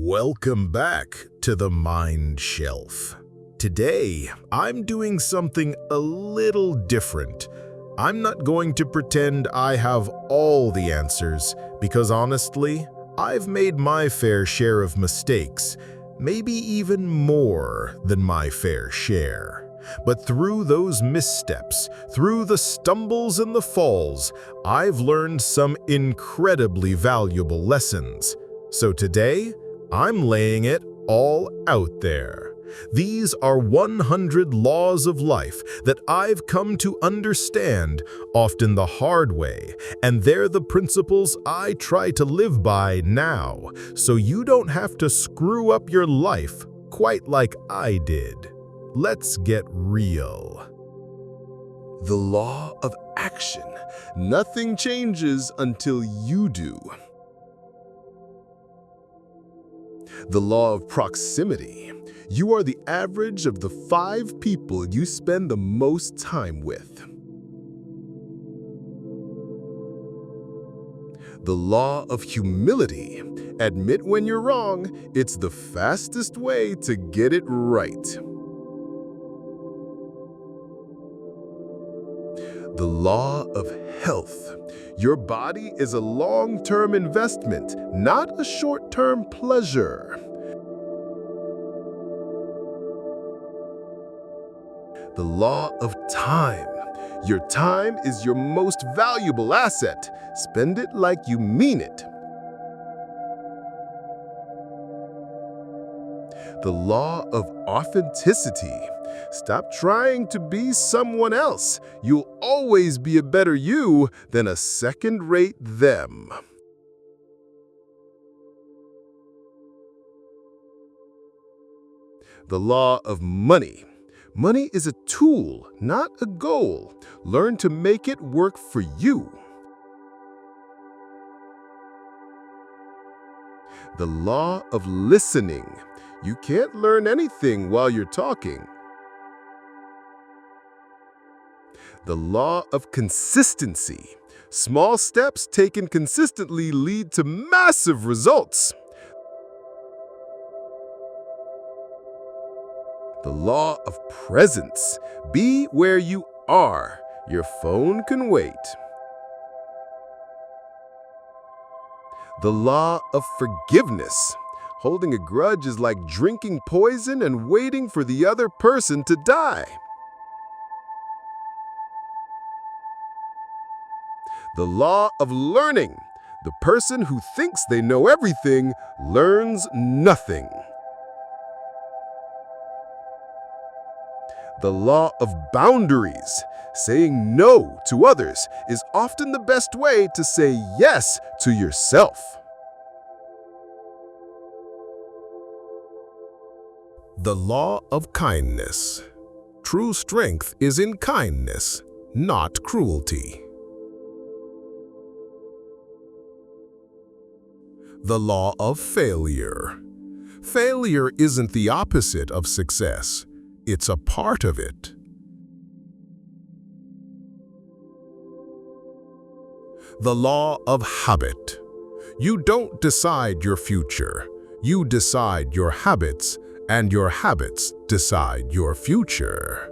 Welcome back to the Mind Shelf. Today, I'm doing something a little different. I'm not going to pretend I have all the answers, because honestly, I've made my fair share of mistakes, maybe even more than my fair share. But through those missteps, through the stumbles and the falls, I've learned some incredibly valuable lessons. So today, I'm laying it all out there. These are 100 laws of life that I've come to understand, often the hard way, and they're the principles I try to live by now, so you don't have to screw up your life quite like I did. Let's get real. The law of action. Nothing changes until you do. The law of proximity. You are the average of the 5 people you spend the most time with. The law of humility. Admit when you're wrong. It's the fastest way to get it right. The law of health. Your body is a long-term investment, not a short-term pleasure. The law of time. Your time is your most valuable asset. Spend it like you mean it. The law of authenticity. Stop trying to be someone else. You'll always be a better you than a second-rate them. The law of money. Money is a tool, not a goal. Learn to make it work for you. The law of listening. You can't learn anything while you're talking. The law of consistency. Small steps taken consistently lead to massive results. The law of presence. Be where you are. Your phone can wait. The law of forgiveness. Holding a grudge is like drinking poison and waiting for the other person to die. The law of learning. The person who thinks they know everything learns nothing. The law of boundaries. Saying no to others is often the best way to say yes to yourself. The law of kindness. True strength is in kindness, not cruelty. The law of failure. Failure isn't the opposite of success. It's a part of it. The law of habit. You don't decide your future. You decide your habits, and your habits decide your future.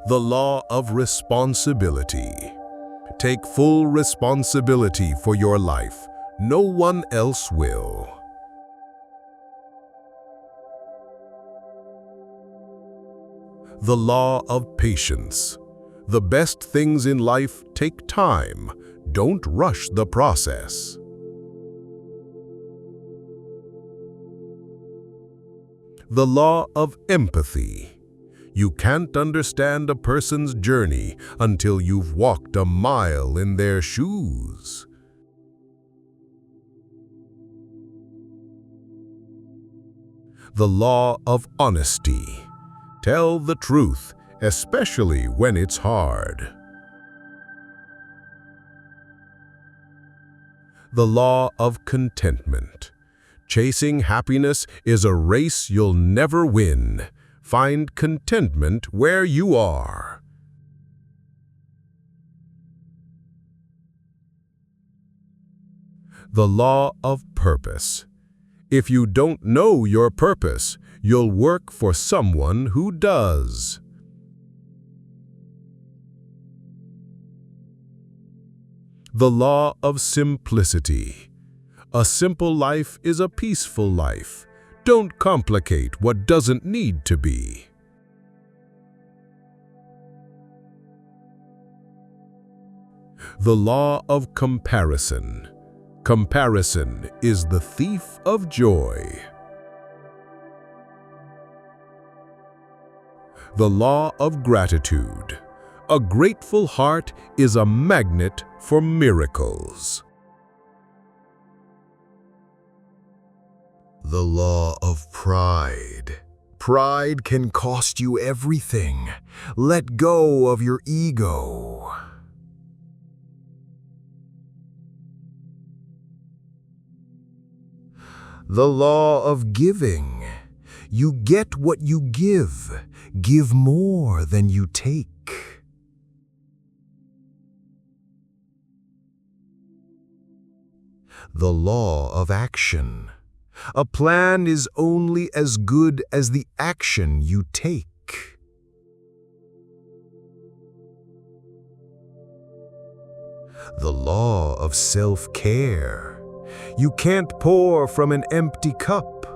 The law of responsibility. Take full responsibility for your life. No one else will. The law of patience. The best things in life take time. Don't rush the process. The law of empathy. You can't understand a person's journey until you've walked a mile in their shoes. The law of honesty. Tell the truth, especially when it's hard. The law of contentment. Chasing happiness is a race you'll never win. Find contentment where you are. The law of purpose. If you don't know your purpose, you'll work for someone who does. The law of simplicity. A simple life is a peaceful life. Don't complicate what doesn't need to be. The law of comparison. Comparison is the thief of joy. The law of gratitude. A grateful heart is a magnet for miracles. The law of pride. Pride can cost you everything. Let go of your ego. The law of giving. You get what you give. Give more than you take. The law of action. A plan is only as good as the action you take. The law of self-care. You can't pour from an empty cup.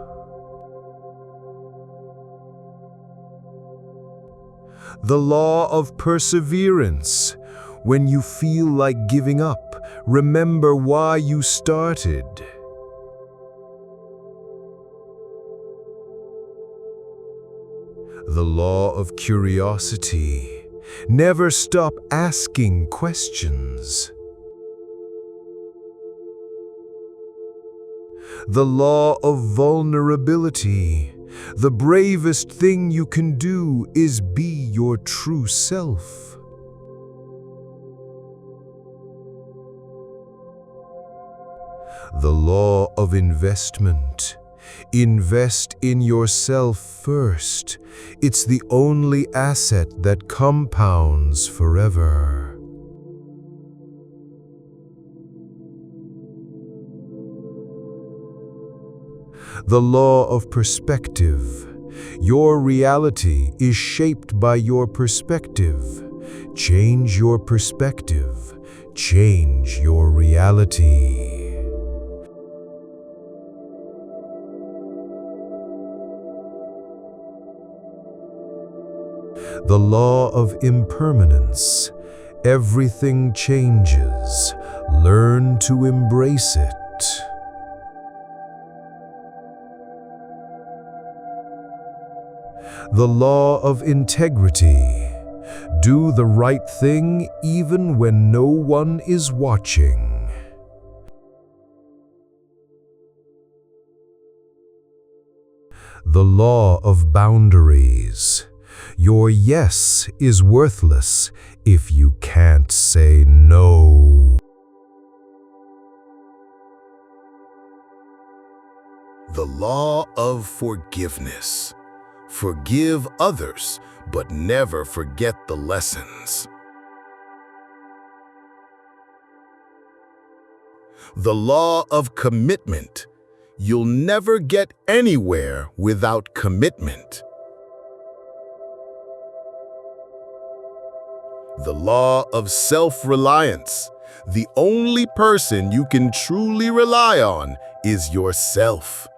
The law of perseverance. When you feel like giving up, remember why you started. The law of curiosity. Never stop asking questions. The law of vulnerability. The bravest thing you can do is be your true self. The law of investment. Invest in yourself first. It's the only asset that compounds forever. The law of perspective. Your reality is shaped by your perspective. Change your perspective. Change your reality. The law of impermanence. Everything changes. Learn to embrace it. The law of integrity. Do the right thing even when no one is watching. The law of boundaries. Your yes is worthless if you can't say no. The law of forgiveness. Forgive others, but never forget the lessons. The law of commitment. You'll never get anywhere without commitment. The law of self-reliance. The only person you can truly rely on is yourself.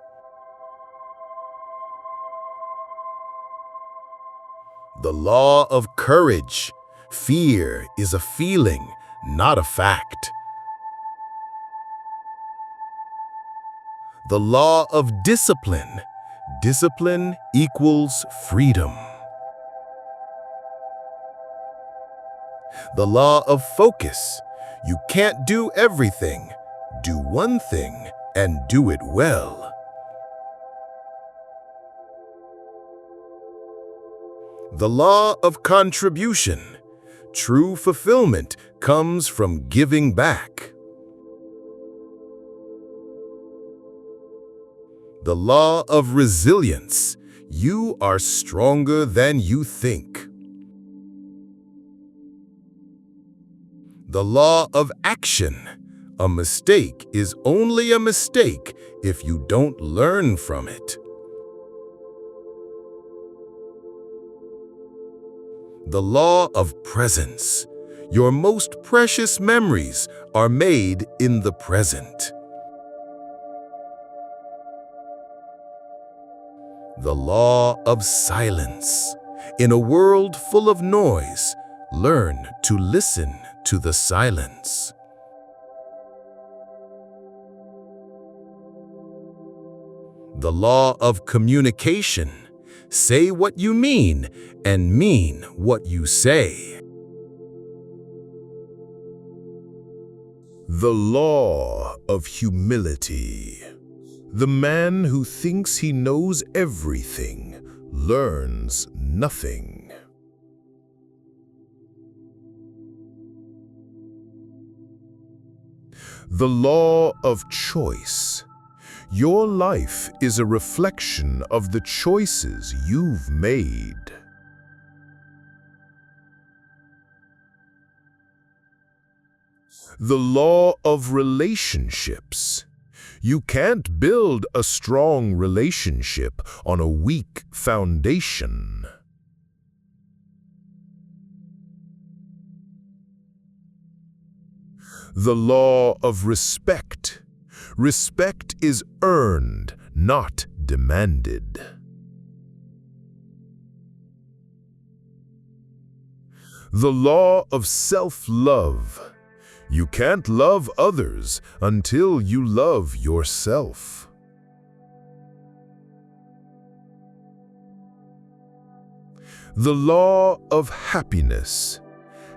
The law of courage. Fear is a feeling, not a fact. The law of discipline. Discipline equals freedom. The law of focus. You can't do everything. Do one thing and do it well. The law of contribution. True fulfillment comes from giving back. The law of resilience. You are stronger than you think. The law of action. A mistake is only a mistake if you don't learn from it. The law of presence. Your most precious memories are made in the present. The law of silence. In a world full of noise, learn to listen to the silence. The law of communication. Say what you mean and mean what you say. The law of humility. The man who thinks he knows everything learns nothing. The law of choice. Your life is a reflection of the choices you've made. The law of relationships. You can't build a strong relationship on a weak foundation. The law of respect. Respect is earned, not demanded. The law of self-love. You can't love others until you love yourself. The law of happiness.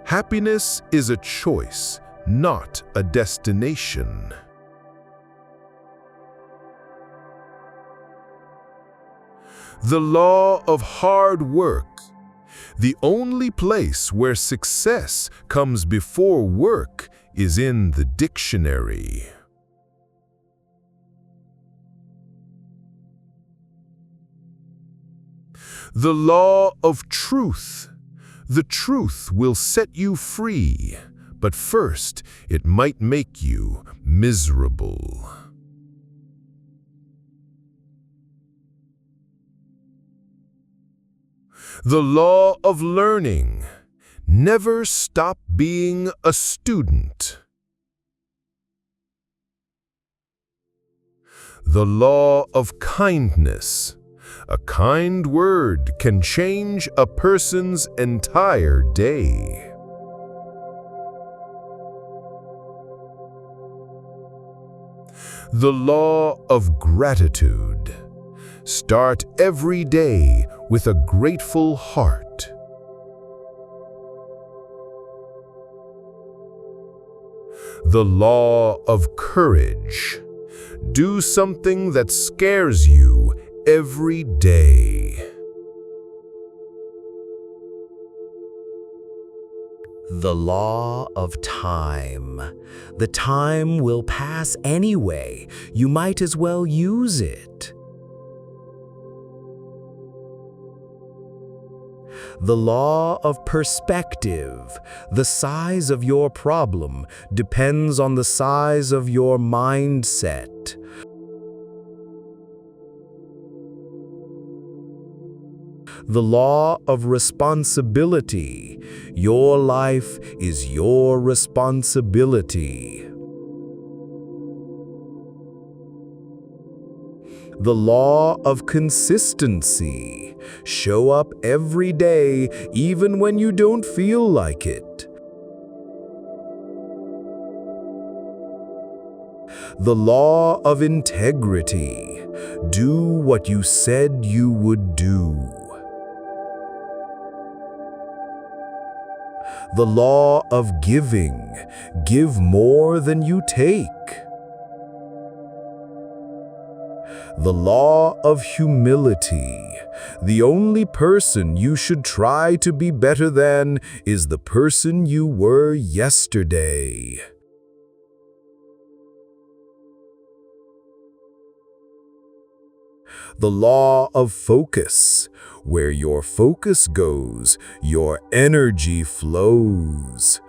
Happiness is a choice, not a destination. The law of hard work. The only place where success comes before work is in the dictionary. The law of truth. The truth will set you free, but first it might make you miserable. The law of learning. Never stop being a student. The law of kindness. A kind word can change a person's entire day. The law of gratitude. Start every day with a grateful heart. The law of courage. Do something that scares you every day. The law of time. The time will pass anyway. You might as well use it. The law of perspective. The size of your problem depends on the size of your mindset. The law of responsibility. Your life is your responsibility. The law of consistency. Show up every day, even when you don't feel like it. The law of integrity. Do what you said you would do. The law of giving. Give more than you take. The law of humility. The only person you should try to be better than is the person you were yesterday. The law of focus. Where your focus goes, your energy flows.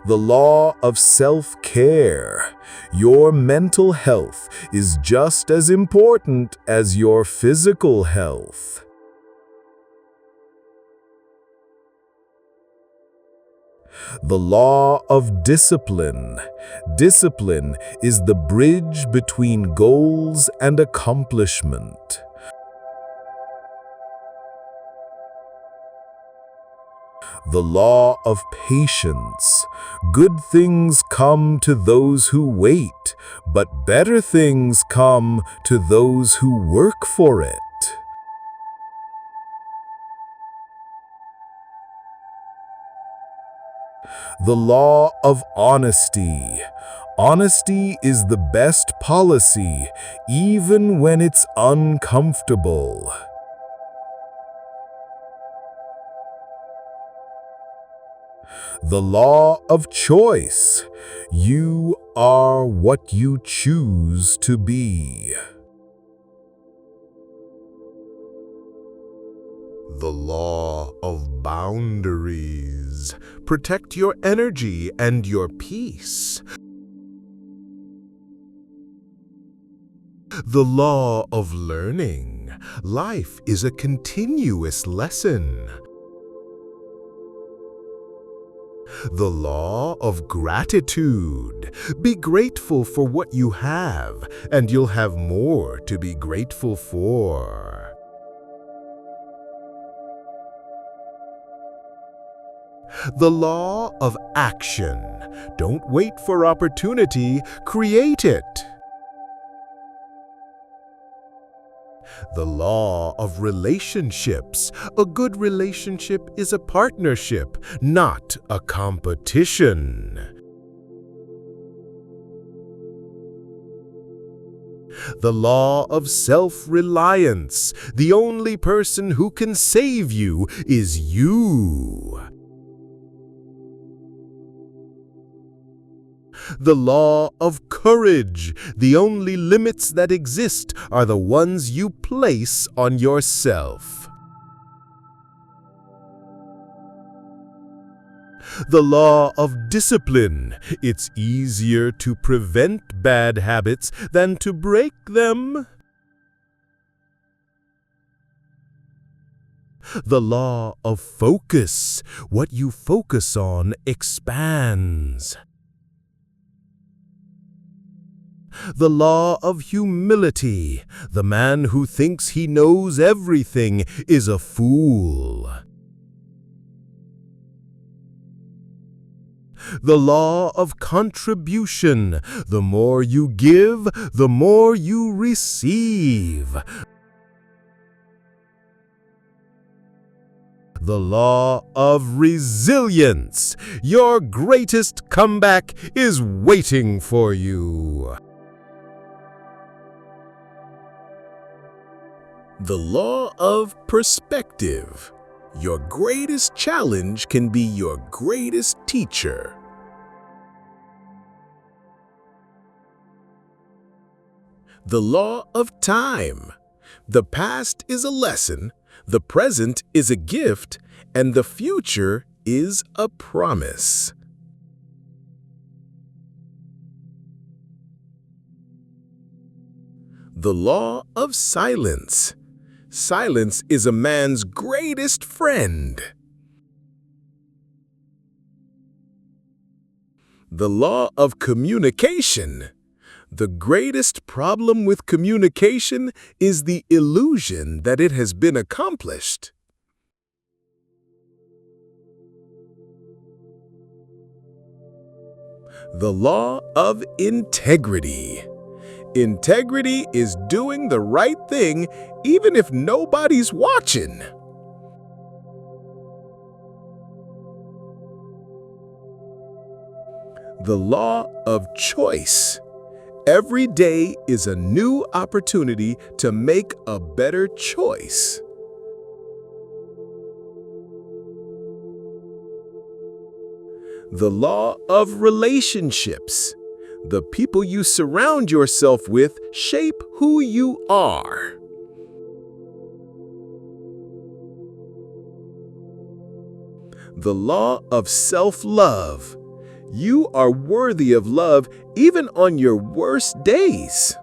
The law of self-care. Your mental health is just as important as your physical health. The law of discipline. Discipline is the bridge between goals and accomplishment. The law of patience. Good things come to those who wait, but better things come to those who work for it. The law of honesty. Honesty is the best policy, even when it's uncomfortable. The law of choice. You are what you choose to be. The law of boundaries. Protect your energy and your peace. The law of learning. Life is a continuous lesson. The law of gratitude. Be grateful for what you have, and you'll have more to be grateful for. The law of action. Don't wait for opportunity, create it. The law of relationships. A good relationship is a partnership, not a competition. The law of self-reliance. The only person who can save you is you. The law of courage. The only limits that exist are the ones you place on yourself. The law of discipline. It's easier to prevent bad habits than to break them. The law of focus. What you focus on expands. The law of humility. The man who thinks he knows everything is a fool. The law of contribution. The more you give, the more you receive. The law of resilience. Your greatest comeback is waiting for you. The law of perspective. Your greatest challenge can be your greatest teacher. The law of time. The past is a lesson, the present is a gift, and the future is a promise. The law of silence. Silence is a man's greatest friend. The law of communication. The greatest problem with communication is the illusion that it has been accomplished. The law of integrity. Integrity is doing the right thing even if nobody's watching. The law of choice. Every day is a new opportunity to make a better choice. The law of relationships. The people you surround yourself with shape who you are. The law of self-love. You are worthy of love even on your worst days.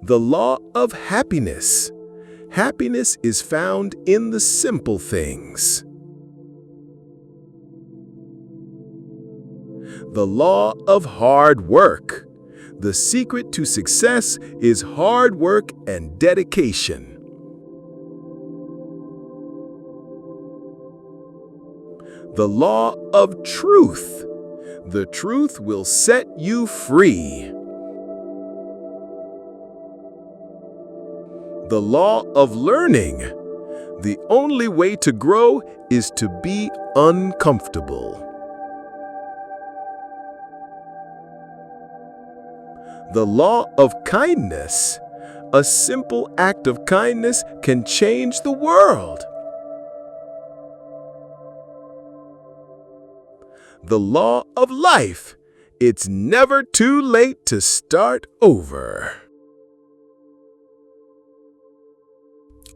The law of happiness. Happiness is found in the simple things. The law of hard work. The secret to success is hard work and dedication. The law of truth. The truth will set you free. The law of learning. The only way to grow is to be uncomfortable. The law of kindness. A simple act of kindness can change the world. The law of life. It's never too late to start over.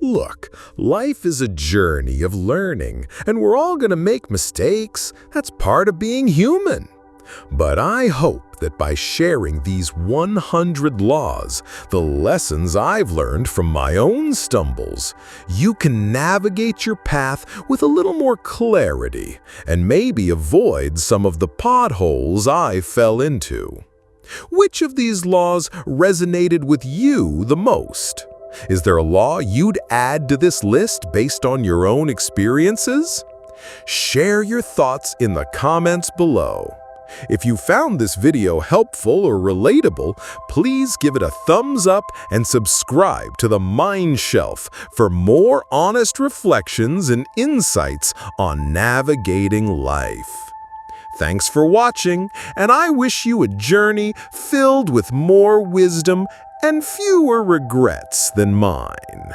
Look, life is a journey of learning, and we're all going to make mistakes. That's part of being human. But I hope that by sharing these 100 laws, the lessons I've learned from my own stumbles, you can navigate your path with a little more clarity and maybe avoid some of the potholes I fell into. Which of these laws resonated with you the most? Is there a law you'd add to this list based on your own experiences? Share your thoughts in the comments below. If you found this video helpful or relatable, please give it a thumbs up and subscribe to the Mind Shelf for more honest reflections and insights on navigating life. Thanks for watching, and I wish you a journey filled with more wisdom and fewer regrets than mine.